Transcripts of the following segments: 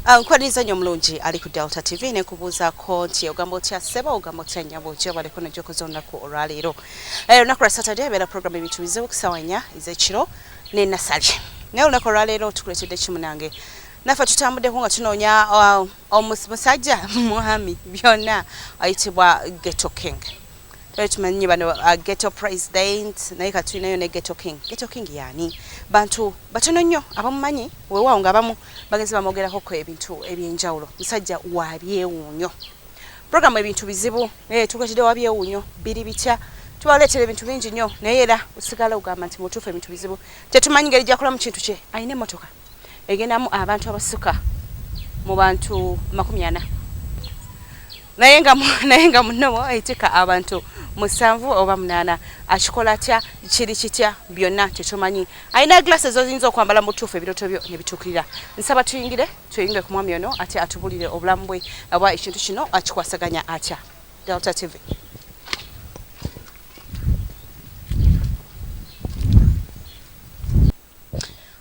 Nkwaniza nnyo mulungi ali ku Delta TV ne kubuuzaako nti ogamba otya ssebo ogamba otya nnyabo otya baliko n'ojjokoza olunaku olwaleero. Olunaku lwa Saturday ebeera programu Ebintu Bizibu ku ssaawa 4 ez'ekiro ne Nasali. Naye olunaku olwaleero tukuleetedde kimunange. Naffe tutambuddeko nga tunoonya omusajja mwami byonna ayitibwa Ghetto King. Tumanyi bano Ghetto President naye katulinayo ne Ghetto King. Ghetto King yani bantu batono nnyo abamumanyi weewaawo ng'abamu bagenzi bamwogerako ku ebintu eby'enjawulo. Musajja wa byewuunyo. Programu Ebintu Bizibu tukuleetedde wa byewuunyo biri bitya tubaleetera ebintu bingi nnyo naye era osigala ogamba nti mutuufu Ebintu Bizibu tetumanyi ngeri gyakolamu kintu kye ayina emmotoka egendamu abantu abasuka mu bantu 40 naye nga munomo etika abantu 7 oba 8 akikola atya kiri kitya byonna tetumanyi ayina glasses ozinza okwambala mu tuufu ebiroto byo ne bituukirira. Nsaba tuyingire ku mwami ono ate atubulire obulamu bwe aba ekintu kino akikwasaganya atya. Delta TV.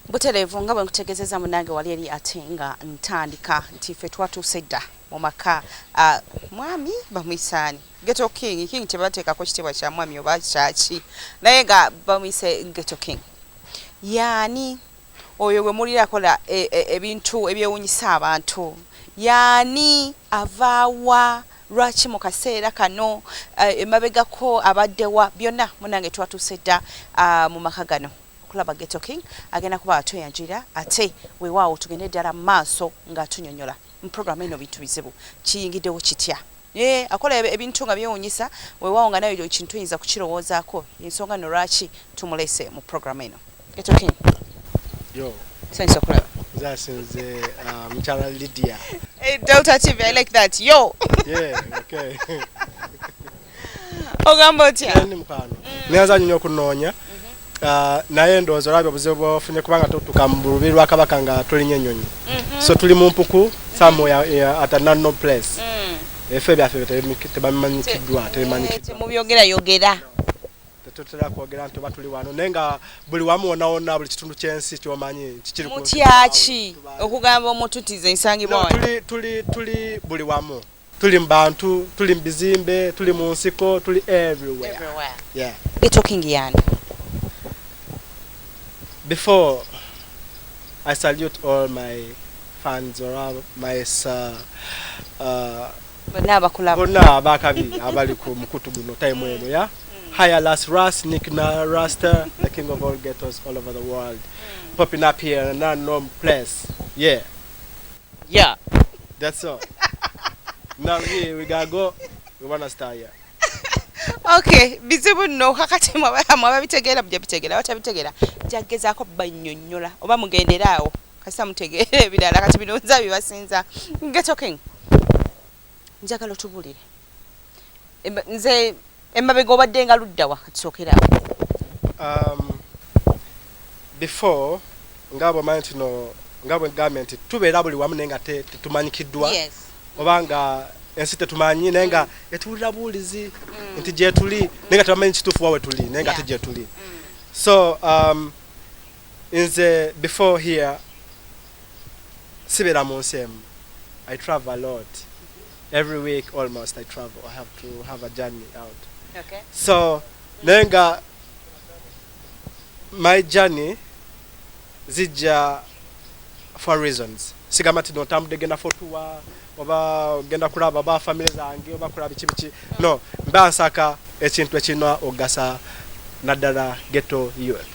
Buterevu nga bwe nkutegeezeza munange wali eri ate nga ntandika nti ffe twatuuse dda mu maka mwami bamwisaani Ghetto King tebateekako kitiibwa kya mwami oba kyaki naye nga bamwise Ghetto King. Yaani oyo gwe mulira akola ebintu ebyewuunyisa abantu yaani avaawa lwaki mu kaseera kano emabegako abaddewa byonna munange twatuuse dda mu maka gano kulaba Ghetto King agenda kuba atoyanjira ate weewaawo tugende ddala mu maaso nga tunyonyola mu programu eno Bintu Bizibu kiyingiddewo kitya akola ebintu nga byewuunyisa weewaawo nga nayo ekintu oyinza kukirowoozaako ensonga no lwaki tumulese mu programu eno. Ghetto King yo sanyusa okulaba zasinze mchala Lydia. Hey, Delta TV, I like that. Yo. Yeah, okay. Ogamba otya? Ni mukano. Nianza nnyo kunoonya. Naye ndowooza olabye obuzibu bwofunye kubanga tukamburubirwa kabaka nga tulinye ennyonyi. So tuli mu mpuku somewhere at a no place. Efe byaffe tebamanyikiddwa tebamanyikiddwa. Mubyogera yogera. Tetutera kwogera nti batuli wano naye nga buli wamu wona buli kitundu ky'ensi ky'omanyi kikiri ku mutyaki okugamba omututiza ensangibwa wano. Tuli buli wamu. Tuli mu bantu, tuli mu bizimbe, tuli mu nsiko, tuli everywhere. Yeah. Ghetto King yani. Before I salute all my fans or all my bona abakabi abali ku mukutu guno time eno ya higher last ras Nick na Rasta, the king of all ghettos all over the world, popping up here in an unknown place. Yeah, that's all. Now here we gotta go. We wanna start here. Okay, bizibu no kakati mwababitegera byabitegera batabitegera jaggezaako banyonnyola oba mugenderaawo kasa mutegere ebirala kati binonza bibasinza. Ghetto King njagala otubulire nze emabega obadde nga luddawa katisookera before ngabo manti no ngabo government tubeera buli wamu nenga tetumanyikiddwa obanga ensi tetumanyi nenga etuwulira buulizi nti gye tuli nenga tebamanyi kituufu wawe tuli nenga te gye tuli. So nze before here sibeera mu nsi emu. I travel a lot. Every week almost I travel. I have to have a journey out. Okay. So nenga my journey zija for reasons. Sigamati no tamde genda fotuwa oba genda kulaba ba family zange oba kulaba kibichi. No, mba nsaka ekintu ekino ogasa nadala ghetto youth.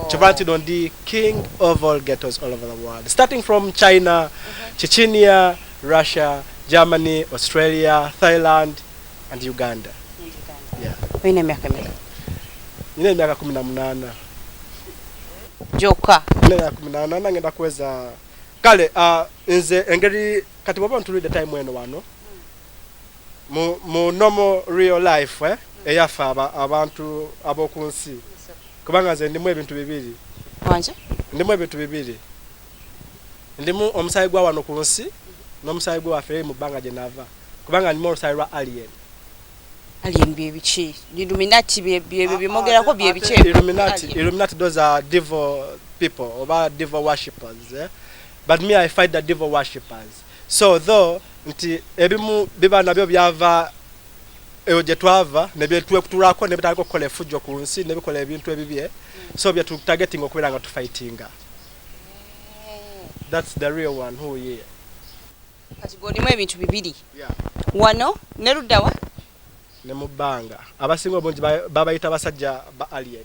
Chibati don the king of all ghettos all over the world. Starting from China, Chechnya, Russia, Germany, Australia, Thailand, and Uganda. Yeah. Wina miaka mingi? Nina miaka 18. Joka. Nina 18 ngenda kuweza kale nze engeri kati baba ntulide time weno wano. Mu normal real life eyafa abantu abokunsi. Kubanga nze ndimu ebintu bibiri. Wanje? Ndimu ebintu bibiri. Ndimu omusayi gwa wano ku nsi n'omusayi gwa waffe mu bbanga gye nava. Kubanga ndimu omusayi lwa alien. Alien byebichi. Illuminati byemogerako byebichi. Illuminati those are devil people oba devil worshippers. but me I fight the devil worshippers. So though nti ebimu biba nabyo byava eyo gye twava ne byetulako ne bitako kola efujjo ku nsi ne bikola ebintu ebibye so bye tu targeting okubeera nga tu fightinga. That's the real one who here. Kati golimu ebintu bibiri. Yeah. Wano ne luddawa ne mubanga abasinga obungi babayita basajja ba alien.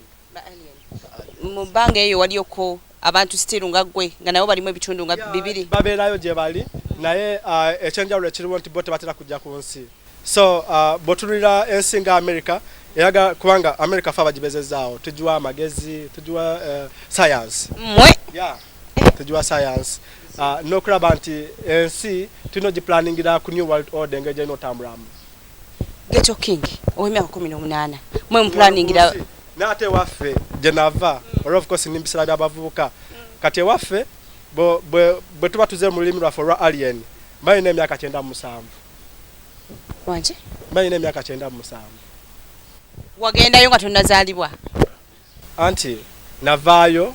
Mu bbanga eyo walioko abantu still nga gwe nga nabo balimu ebitundu nga bibiri. Babeerayo gye bali naye ekyenjawulo ekiriwo nti bo tebatera kujja ku nsi. So botulira ensi nga America eyaga kubanga America fa bagibezezaawo tujua amagezi tujua science. Mwe? Yeah. Tujua science. Nokulaba nti ensi tulina giplanningira ku new world order ng'egye n'otambulamu. Ghetto King ow'emyaka 18 mwe muplanningira n'ate waffe gye nava of course nimbisira by'abavubuka kati ewaffe bwe tuba tuze mu lulimi lwaffe olwa alien mbalina emyaka 97. Wanje? Mbalina emyaka 97. Wagendayo nga tonnazaalibwa? Anti navaayo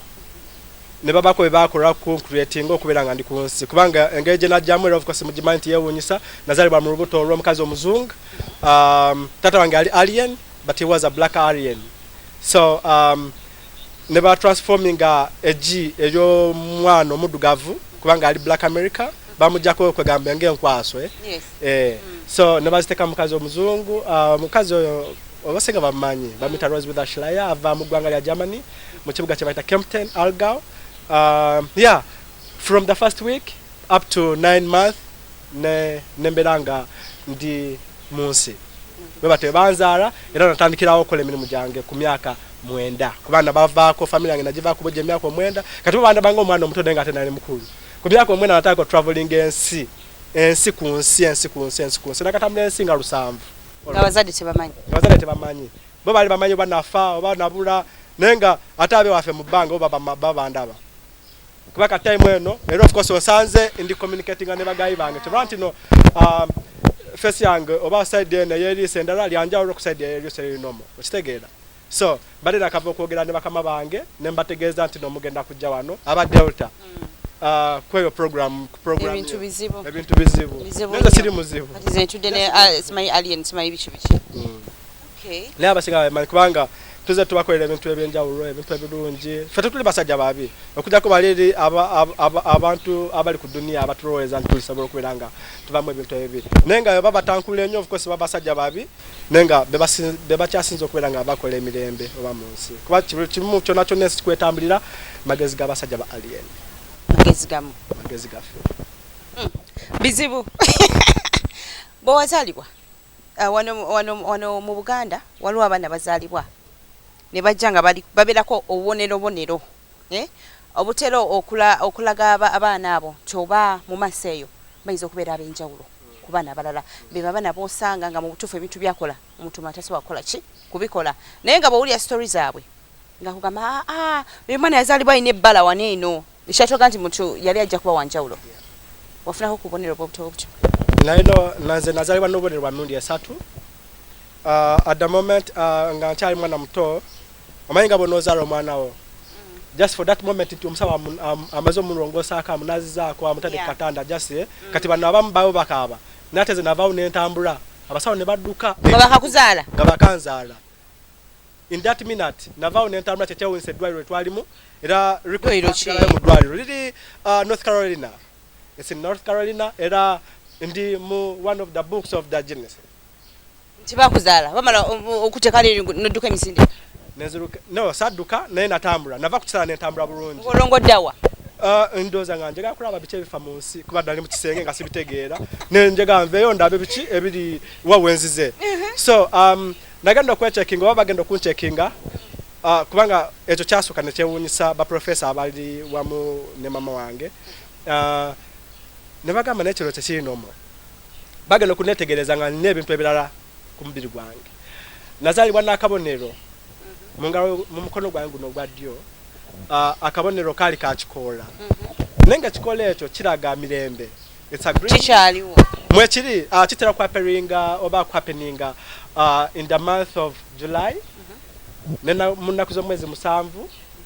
ne babako bebakola ku creating okubeera nga ndi ku nsi kubanga engeri gye najjamu of course mugimanyi nti yeewuunyisa nazaalibwa mu lubuto olw'omukazi omuzungu. Tata wange ali alien but he was a black alien. So ne transforminga eji ey'omwana omuddugavu kubanga ali black America bamujjako kwegamba ng'enkwaswe. Yes. So ne baziteeka mukazi omuzungu mukazi oyo obasinga bamumanyi bamuyita Rose with a Schleier ava mu ggwanga lya Germany mu kibuga kye bayita Kempten Aargau. Yeah, from the first week up to 9 months nembeera nga ndi mu nsi bwe banzaala era natandikirawo okukola emirimu gyange ku myaka 9 kubanga bavaako family yange nagivaako bwegye emyaka 9 kati bo bandabanga omwana omuto naye nga ate nali mukulu ku myaka 9 natandika traveling ensi ku nsi nakatambula ensi nga 7. Abazadde tebamanyi bo bali bamanyi banafa oba nabula naye nga ate abe waffe mu bbanga oba babandaba kubaka time eno era of course osanze ndi communicating ne bagayi bange kibanti no face yange oba side ene yeri endala lyanjawulo ku side yeri serinomo okitegeera. So bali nakava okwogera ne bakama bange ne mbategeeza nti no mugenda kujja wano aba Delta kweyo program Ebintu Bizibu neza siri muzibu kati zetudde ne smile alien smile bichi. Okay ne abasinga bamanyi kubanga tuze tubakolera ebintu ebyenjawulo ebintu ebirungi ffe tuli basajja babi okujjako baliri abantu abali ku dunia abatuloweza nti tulisobola okubeera nga tuvamu ebintu ebibi naye nga baba batankula ennyo of course baba basajja babi naye nga bebakyasinza okubeera nga bakola emirembe oba mu nsi kuba kimu kyonna kyonna ensi kikwetambulira magezi g'abasajja ba alien magezi gaffe bizibu. Bw'owazaalibwa wano mu Buganda waliwo abaana bazaalibwa ne bajja nga babeerako obubonero obutero okulaga abaana abo nti oba mu maaso eyo bayinza okubeera ab'enjawulo ku baana abalala be babaana b'osanga nga mu butuufu ebintu byakola omuntu matasobola kukola ki kubikola naye nga bw'owulira sitori zaabwe nga kugamba be mwana yazaalibwa alina ebbala wano eno ekyatoga nti muntu yali ajja kuba wanjawulo wafunako ku bubonero bw'obuto butyo. Naye nanze nazaalibwa n'obubonero bwa mirundi 3 at the moment nga nkyali mwana muto omanyi nga bw'onoozaala omwana wo just for that moment nti omusaba amaze omulongoosaako amunazizaako amutadde ku katanda just kati bano abamu baabo bakaaba naye ate ze navaawo n'entambula abasawo ne badduka nga bakanzaala in that minute navaawo n'entambula kyekyewunisa eddwaliro twalimu era rikolayo mu ddwaliro liri North Carolina. It's in North Carolina era ndi mu one of the books of the Guinness. Tibakuzaala bamala okuteeka n'odduka emisinde no sadduka naye natambula nava ku kisala n'entambula bulungi olongoddawa ndooza nga njagala kulaba biki ebifa mu nsi kuba ddali mu kisenge nga sibitegeera nenjagala nveeyo ndabe biki ebiri wawenzize. So nagenda okwechekinga oba bagenda okunchekinga kubanga ekyo kyasooka ne kyewuunyisa baprofesa abali wamu ne mama wange ne bagamba n'ekiro tekirinomo bagenda okunetegereza nga nina ebintu ebirala ku mubiri gwange. Nazaalibwa n'akabonero mu mukono gwange guno ogwa ddyo akabonero kaali ka kikoola naye nga kikoola ekyo kiraga mirembe kikyaliwo mwekiri kitera kwaperinga oba kwapeninga in the month of July mu nnaku z'omwezi 7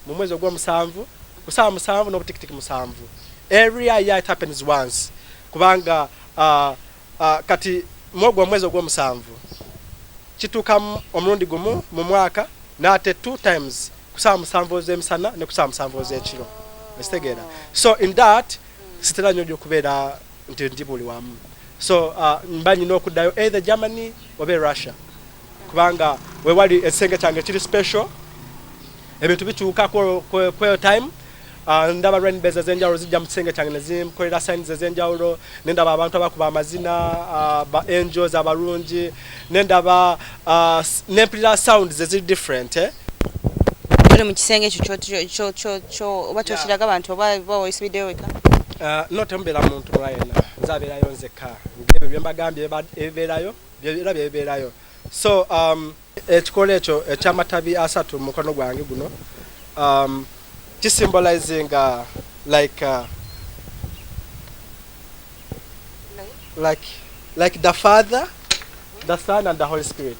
mu mwezi ogw'omusanvu ku ssaawa 7 n'obutikitiki 7 every year it happens once kubanga kati mwogwa mwezi ogw'omusanvu kituuka omulundi gumu mu mwaka n'ate 2 times kusaba musanvu ez'emisana ne kusaba musanvu ez'ekiro ekitegeera so in that sitera nnyo okubeera nti ndi buli wamu so mba nyina okuddayo either Germany oba Russia kubanga wewali ekisenge kyange kiri special ebintu bikyuka kweyo time ndaba rainbows ez'enjawulo zijja mu kisenge kyange ne zimkolera signs ez'enjawulo nendaba abantu abakuba amazina ba angels abalungi nendaba nempulira sounds eziri different oli mu kisenge ekyo oba kyokiraga abantu oba waisibiddeyo weka no tembeera muntu mulala yenna nze abeerayo nzekka ng'ebyo bye mbagambye ebibeerayo era byebibeerayo so ekikola ekyo ekyamatabi 3 mu mukono gwange guno symbolizing like the Father, the Son and the Holy Spirit.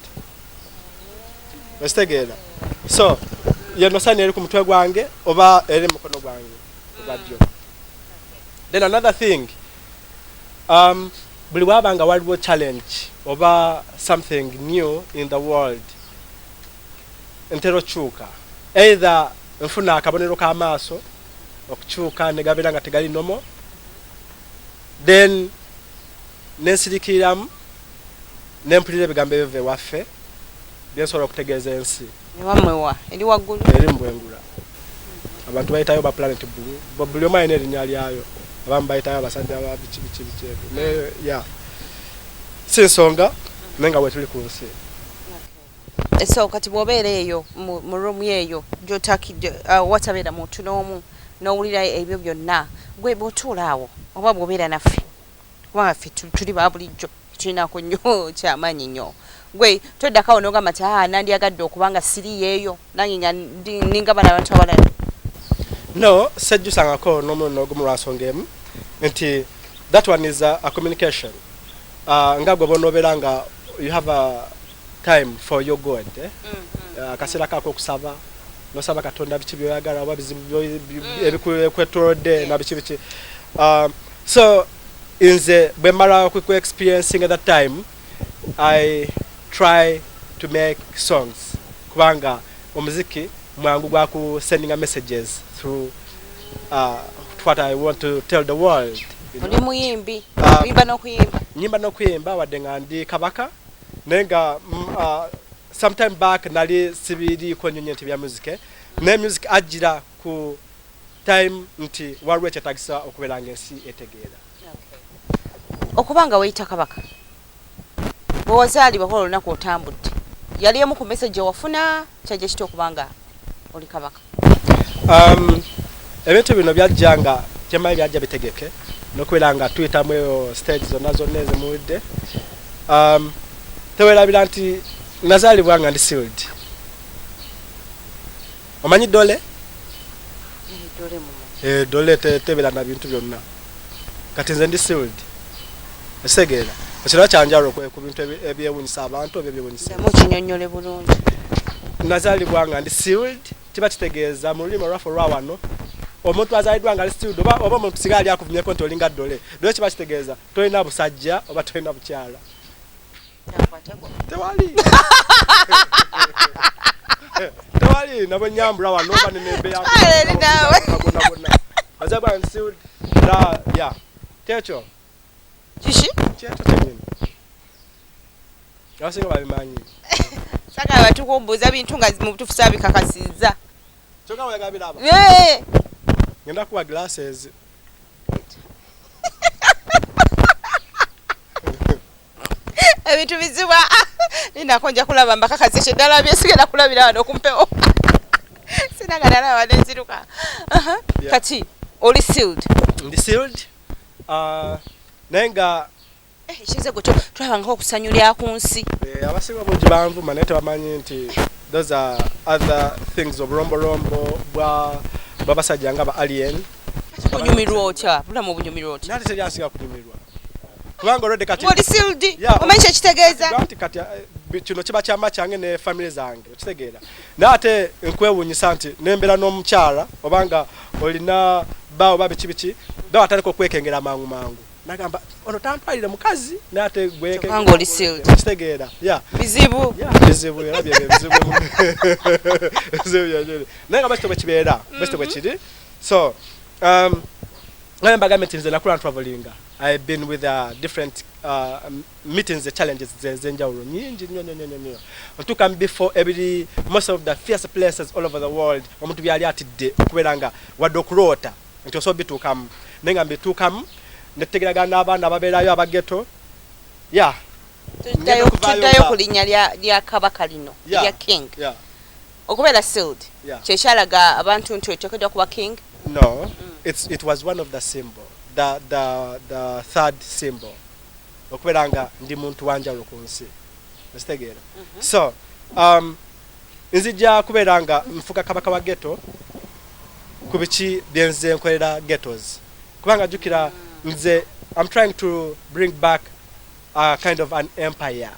Let's together. So you know eri ku mutwe gwange oba eri mukono gwange obadyo. Then another thing buli wabanga waliwo challenge oba something new in the world entero chuka either nfuna akabonero k'amaaso okukyuka ne gabeera nga tegali nomo then nensirikiramu nempulira ebigambo ebiva ewaffe byensobola okutegeeza ensi ewamwewa eri waggulu eri mbwengula abantu bayitayo ba planet buli omu alina erinnya lyayo abamu bayitayo abasajja ba biki ebyo ya si nsonga naye nga bwe tuli ku nsi so kati bw'obeera eyo mu room yeeyo gy'otakidde watabeera muntu n'omu n'owulira ebyo byonna gwe bw'otuula awo oba bw'obeera naffe kubanga ffe tuli ba bulijjo tulinako nnyo kyamaanyi nnyo gwe toddakawo n'ogamba ti nandyagadde okubanga siri yeeyo nange nga ningabana abantu abalala no sejjusangako n'omu n'ogumu lwa nsonga emu nti that one is a communication nga gwe bonoobeera nga you have a time for your God akasera kako okusaba nosaba katonda biki byoyagala oba bizibu ebikwetolodde na biki so inze bwe mara ku experiencing at that time I try to make songs kubanga omuziki mwangu gwa ku sending a messages through what I want to tell the world. Oli muyimbi nyimba n'okuyimba wadde nga ndi kabaka nenga sometime back nali sibiri ko nyonye nti bya music ne music ajira ku time nti waliwo ekyetagisa okubeera ng'ensi etegeera okubanga weyita kabaka bwe wazaalibwa kola olunaku otambudde yali emu ku message wafuna kyajja kiti okubanga oli kabaka ebintu bino byajjanga kyemayi byajja bitegeke n'okubeera nga tuyitamu eyo stage zonna ezimuwedde tewerabira nti nazaalibwa nga ndi sealed omanyi dole dole tebeera na bintu byonna kati nze ndi sealed esegeera ekirala kyanjalo ku bintu ebyewunyisa abantu ebyo byewunyisa mukinyonyole bulungi nazaalibwa nga ndi sealed kiba kitegeeza mu lulimi olwaffe olwa wano omuntu azaalibwa nga ali sealed oba omuntu singa ali akuvumyeko nti olinga dole kiba kitegeeza tolina busajja oba tolina bukyala tewali nabo nyambula wano oba nenembeya azaalibwa nga sealed ya kyekyo kishi kyekyo kyenyini abasinga babimanyi sagala batukumbuuza bintu nga mu butuufu saabikakasizza kyokka wegabiraba ngenda kuwa glasses ebintu bizibwa ninako nja kulaba mbakakasishe ddala byesigenda kulabira wano okumpewo sinaga nalaba nenziruka kati oli sealed ndi sealed naye nga ekize gwe tulabangako okusanyulya ku nsi abasinga bungi banvuma naye tebamanyi nti those are other things obulombolombo bw'abasajja nga ba alien kunyumirwa otya bulamu obunyumirwa otya nate teryansinga kunyumirwa kubanga olwedde kati oli sealed omanyi kyekitegeeza nti kati kino kiba kyama kyange ne family zange okitegeera naye ate nkwewuunyisa nti nembeera n'omukyala obanga olina ba oba biki nga watandika okwekengera mangu nagamba ono tampalire mukazi nate gweke Kubanga oli sealed. kitegeera bizibu bizibu era bye bizibu bizibu yajere nanga beste bwekibeera beste bwekiri so ngamba nze nakula travelinga I've been with different meetings, the challenges, zenjawulo nyingi nyo ntuka before every most of the fierce places all over the world omuntu byali atidde okuberanga wadde okulota nti osobola bituukamu nenga mbituukamu netegeragana n'abaana ababeerayo abageto tuddayo ku linnya lya kabaka lino lya king okubeera sealed kyekyalaga abantu nti oteekeddwa kuba king. No, it was one of the symbol, the third symbol. Okuberanga ndi muntu wanjawulo ku nsi. Esitegeera. So, nzija kuberanga mfuka kabaka wa ghetto kubiki byenze nkolera ghettos. Kubanga jukira nze I'm trying to bring back a kind of an empire,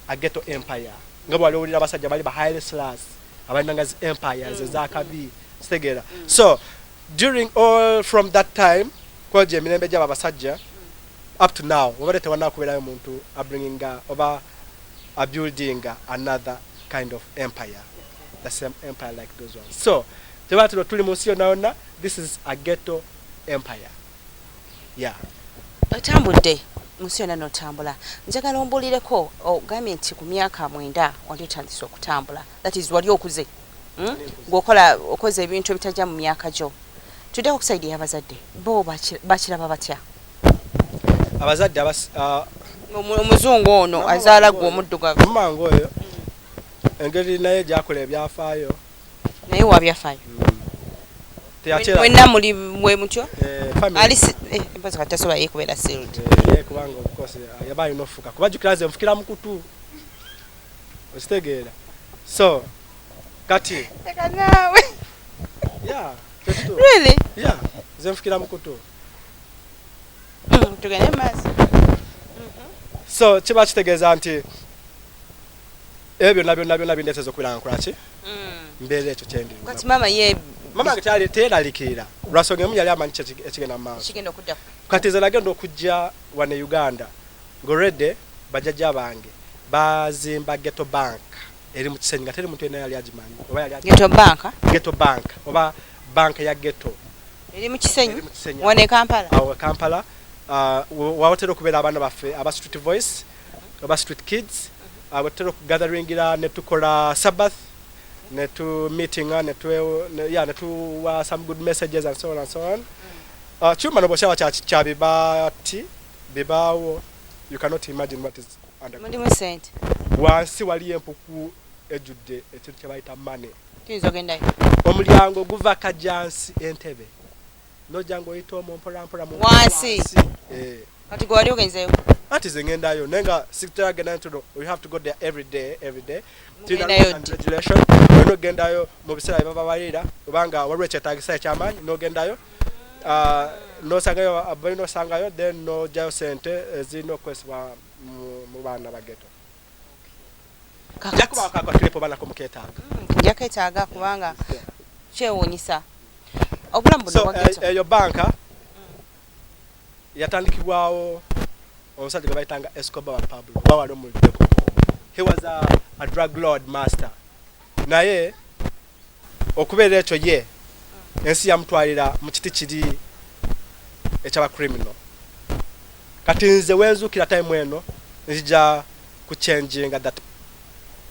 a ghetto empire. Ngabo waliwulira abasajja bali ba Haile Selassie abananga empires ezakabi. Esitegeera. So, during all from that time kwaje emirembe gy'abasajja up to now wabadde tewanna kubeerayo muntu abringinga oba building another kind of empire, the same empire like those ones. So tebatulo tuli munsi yonna, this is a ghetto empire. Otambudde munsi yonna n'otambula, njagala ombulireko ogambye nti ku myaka 9 wali otandise okutambula, that is wali okuze okoze ebintu ebitajja mu myaka gyo. Tudde okusaidia abazadde bo bakiraba batya? Abazadde omuzungu ono azaala gwe omuddugavu mmango oyo engeri naye gyakola ebyafaayo naye wabyafaayo mwenna muli mwe mutyo mpozi kati tasobola ye kubeera sealed kubanga obukosi yaba alina ofuka kuba jjukira nze nfukira mu kutu okitegeera so kati naawe really? Nze nfukira mu kutu tugende maaso. So kiba kitegeeza nti ebyo byonna bindeeteza okubeera nkola ki mbeera ekyo kyendi kati mama teeralikirira lwasonga emu yali amanyi ekigenda mu maaso kati nze nagenda okujja wane Uganda ng'olwedde bajjajja bange bazimba ghetto bank eri mu Kisenyi nga teri muntu yenna yali agimanyi ghetto bank oba bank ya ghetto eri mu Kisenyi wane Kampala wawotera okubeera abaana baffe aba street voice aba street kids wotera okugatheringira netukola Sabbath netu meeting netuwa some good messages and so on and so on. Chuma no boshawa cha bibati bibaawo you cannot imagine what is under wansi wali empuku ejudde ekintu kye bayita money tinzogenda omulyango guva kajansi entebe nojango ito mpola mu wansi ati gwali ogenzeyo ati zengendayo nenga sikitara genda ntudo we have to go there every day tina regulation no gendayo mu bisera baba balira obanga walwe kyetagisa ekyamanyi no gendayo no sangayo abino sangayo then no jayo sente zino kweswa mu bana bageto jakuba akakwa klipo bana kumuketaga yaketaga kubanga kyewunyisa obulamu buno bwageto eyo banka yatandikibwawo omusajja gwe bayitanga Escobar wa Pablo bawali mu Deko. He was a drug lord master naye okubeera ekyo ye ensi yamutwalira mu kiti kiri ekyaba criminal kati nze wenzukira time eno nzija ku changing that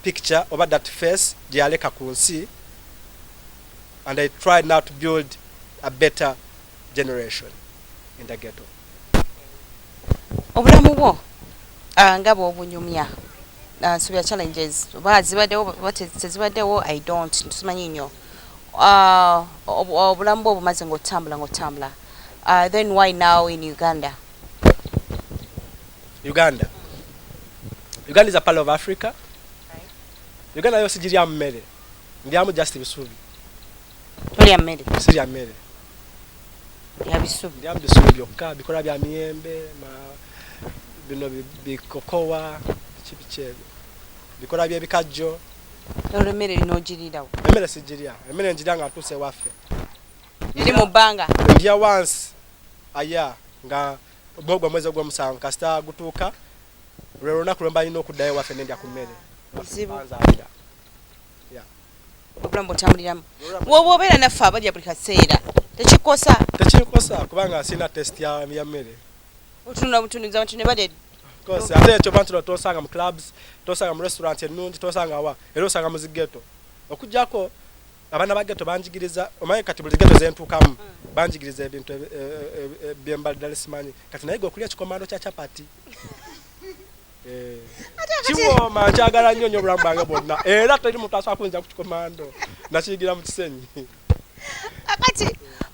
picture over that face gyaleka ku nsi and I tried now to build a better generation in the ghetto. Obulamu bwo nga bw'obunyumya nsubira challenges zibaddewo I don't tusimanyi nnyo obulamu bwo bumaze ng'otambula then why now in Uganda? Uganda is a part of Africa. Uganda yo sijirya mmere ndyamu just bisubi tolya mmere sirya mmere ya bisubi ndyamu bisubi byokka bikola bya miyembe bino bikokowa kibichebe bikola bya bikajjo olumere linogirirawo emmere sijirya emmere njirya nga ntuse waffe eri mu bbanga ndya once aya nga bwogwa mwezi ogw'omusanvu kasita gutuuka lwe lunaku lwe mba nina okuddayo waffe nendya ku mmere nzaalira obulamu bw'otambuliramu woba obeera naffe abalya buli kaseera tekikosa kubanga sina test ya mmere otunula butunuza abantu ne balya ate ekyo bantu tosanga mu clubs tosanga mu restaurant ennungi tosanga wa era osanga mu zigeto okujjako abaana ba geto banjigiriza omanyi kati buli geto zentuukamu banjigiriza ebintu byembali ddala simanyi kati naye okulya kikomando kya chapati kiwooma nkyagala nnyo nnyo obulamu bwange bwonna era teri muntu asobola kuyinza ku kikomando nakiyigira mu kisenyi akati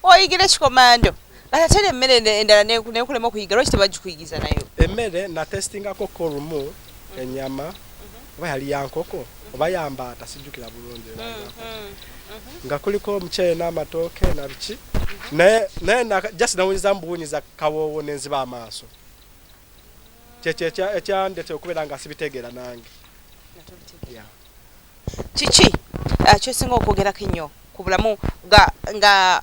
oyigira ekikomando ate emmere endala nekulema okuyiga lwaki tebagikuyigiza nayo emmere natestingako korumu ennyama oba yali yankoko oba yambaata sijjukira bulungi nga kuliko omuceere n'amatooke na biki naye just nawunyizamu buwunyiza kawoowo nenziba amaaso kyekyo ekyandete okubeera nga sibitegeera nange kiki kyosinga okwogerako ennyo ku bulamu nga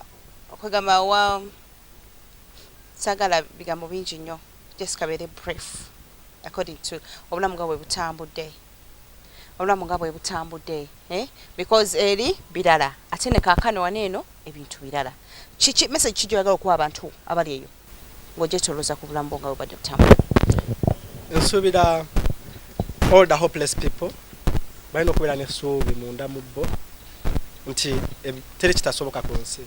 okwegamba wa sagala bigambo bingi nnyo just kabeere brief according to obulamu nga bwe butambudde because eri birala ate ne kaakano waneeno ebintu birala kiki message kijoyagala okuwa abantu abali eyo ng'ogyetolooza ku bulamu nga bwe butambudde nsuubira all the hopeless people balina okubeera n'essuubi munda mu bo nti teri kitasoboka ku nsi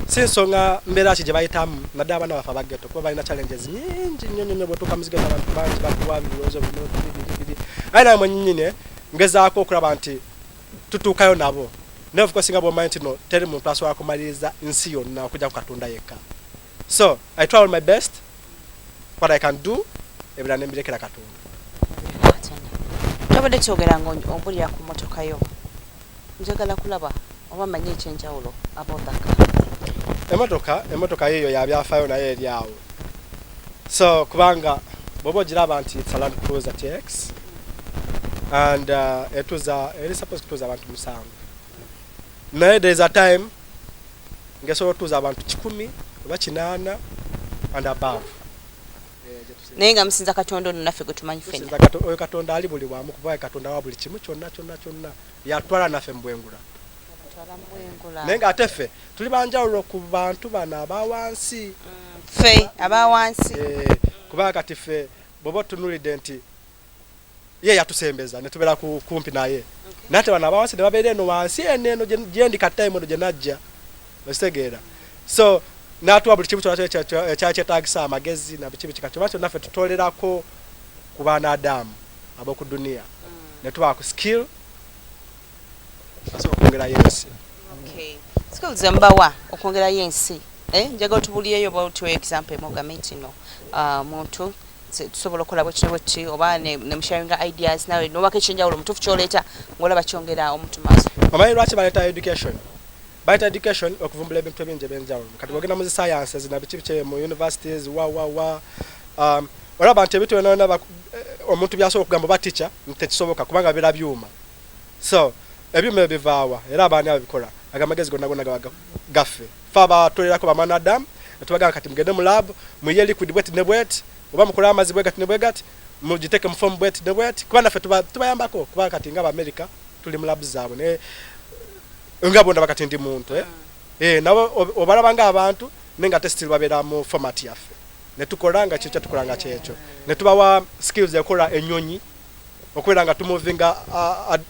si nsonga mbeera ki gye bayitamu naddala abaana baffe abageto kuba balina challenges nyingi nnyo nnyo bwetuuka mu zigeto abantu bangi bakuwa birowoozo biri aye naye mwennyini ngezaako okulaba nti tutuukayo nabo naye of course nga bw'omanyi nti no teri muntu asobola kumaliriza nsi yonna okujja ku Katonda yekka so I try all my best what I can do ebirala nembirekera Katonda tobadde kyogera ng'ombulira ku mmotoka yo njagala kulaba oba manyi ekyenjawulo abodaka emotoka yiyo yabyafaayo naye eri awo so kubanga bwoba ogiraba nti it's a Land Cruiser TX and eri supposed kutuuza abantu 7 naye there is a time ngesobola otuuza abantu 10 oba 8 and above naye nga musinza Katonda ono naffe gwe tumanyi ffenna oyo Katonda ali buli wamu kuba Katonda wa buli kimu kyonna yatwala naffe mu bwengula naye nga ate ffe tuli banjawulo ku bantu bano abawansi ffe abawansi kubanga kati ffe bwoba otunulidde nti ye yatusembeza ne tubeera kumpi naye naye ate bano abawansi ne babeera eno wansi eno gyendi katime eno gye najja okitegeera so n'atuwa buli kimu kyonna kyetaagisa amagezi na biki kati oba kyonna ffe tutolerako ku baana Adamu ab'oku duniya ne tuba ku skill asobola okwongerayo ensi skills mbawa okwongerayo ensi njagala tubuliyeyo bwatuwa example emogamenti no muntu tusobola okukola bwekiti oba ne musharinga ideas nawe nobako ekyenjawulo mutuufu kyoleeta ng'olaba kyongera omuntu maaso omanyi lwaki baleeta education baita education okuvumbula ebintu ebingi ebyenjawulo kati bwogenda mu zi sciences na biki biki mu universities olaba nti ebintu byonna omuntu byasobola okugamba oba teacher tekisoboka kubanga bibeera byuma so ebyuma ebyo bivaawa era abaani ababikola agamagezi gonna gaffe fe abatolerako bamwana Adamu netubagamba kati mugende mu lab muyiye liquid bweti ne bweti oba mukola amazzi bwegati ne bwegati mugiteeke mu fomu bweti ne bweti kuba naffe tubayambako kubanga kati nga America tuli mu lab zaabwe nga bonda bakati ndi muntu nabo obalaba nga abantu nenga testil babeera mu format yaffe netukola nga kyekyo tukola nga kyekyo netubawa skills ekola ennyonyi okubeera nga tumovinga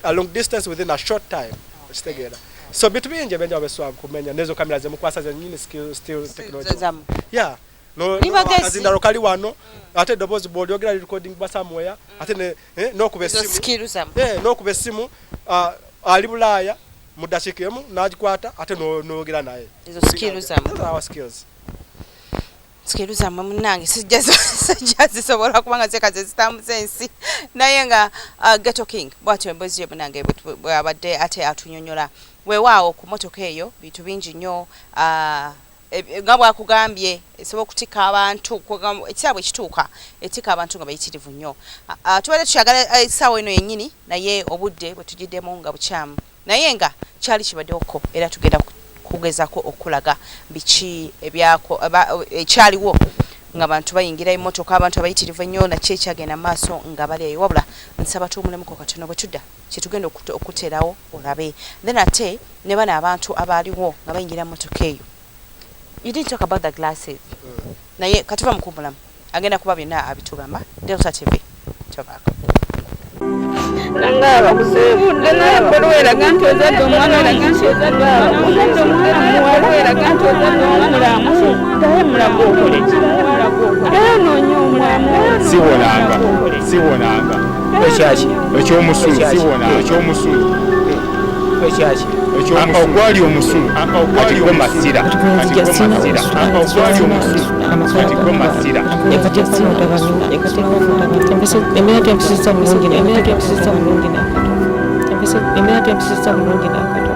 a long distance within a short time okitegeera so bitu bingi ebyenjawulo besobola kumenya nezo kamera zemukwasa zennyini still technology azindalo kali wano ate eddoboozi bw'olyogera recording somewhere ate n'okuba essimu ali Bulaaya mu ddakiika emu n'agikwata ate n'oyogera naye skills zammwe munnange sijja zisobola kubanga zekaze zitambuza ensi naye nga Ghetto King bw'atyo emboozi ye munnange bw'abadde ate atunyonyola weewaawo ku mmotoka eyo bintu bingi nnyo nga bwakugambye esobola okutika abantu ekisaabwe ekituuka etika abantu nga bayitirivu nnyo tubadde tukyagala essaawa eno yennyini naye obudde bwe tugiddemu nga bukyamu naye nga kyali kibaddewoko era tugenda kugezaako okulaga biki ekyaliwo ng'abantu bayingira emmotoka abantu abayitirivu ennyo nakyo ekyagenda maaso nga bali eyo wabula nsaba tuwumulemu katono bwe tudda kyetugenda okuteerawo olabe then ate ne bano abantu abaaliwo nga bayingira emmotoka eyo. You didn't talk about the glasses. Naye katuva mukumbulamu agenda kuba byonna abitugamba. Delta TV tobaako. Nanga abakusebudde naye bweraga nti ozadde omwana olaga nti ozadde omwana muwala eraga nti ozadde omulamu naye mulago okole ki noonya omulamu siwonanga ekyomusulu ogwali omusulu kati gwe masira emira tempesisa bulungi nakato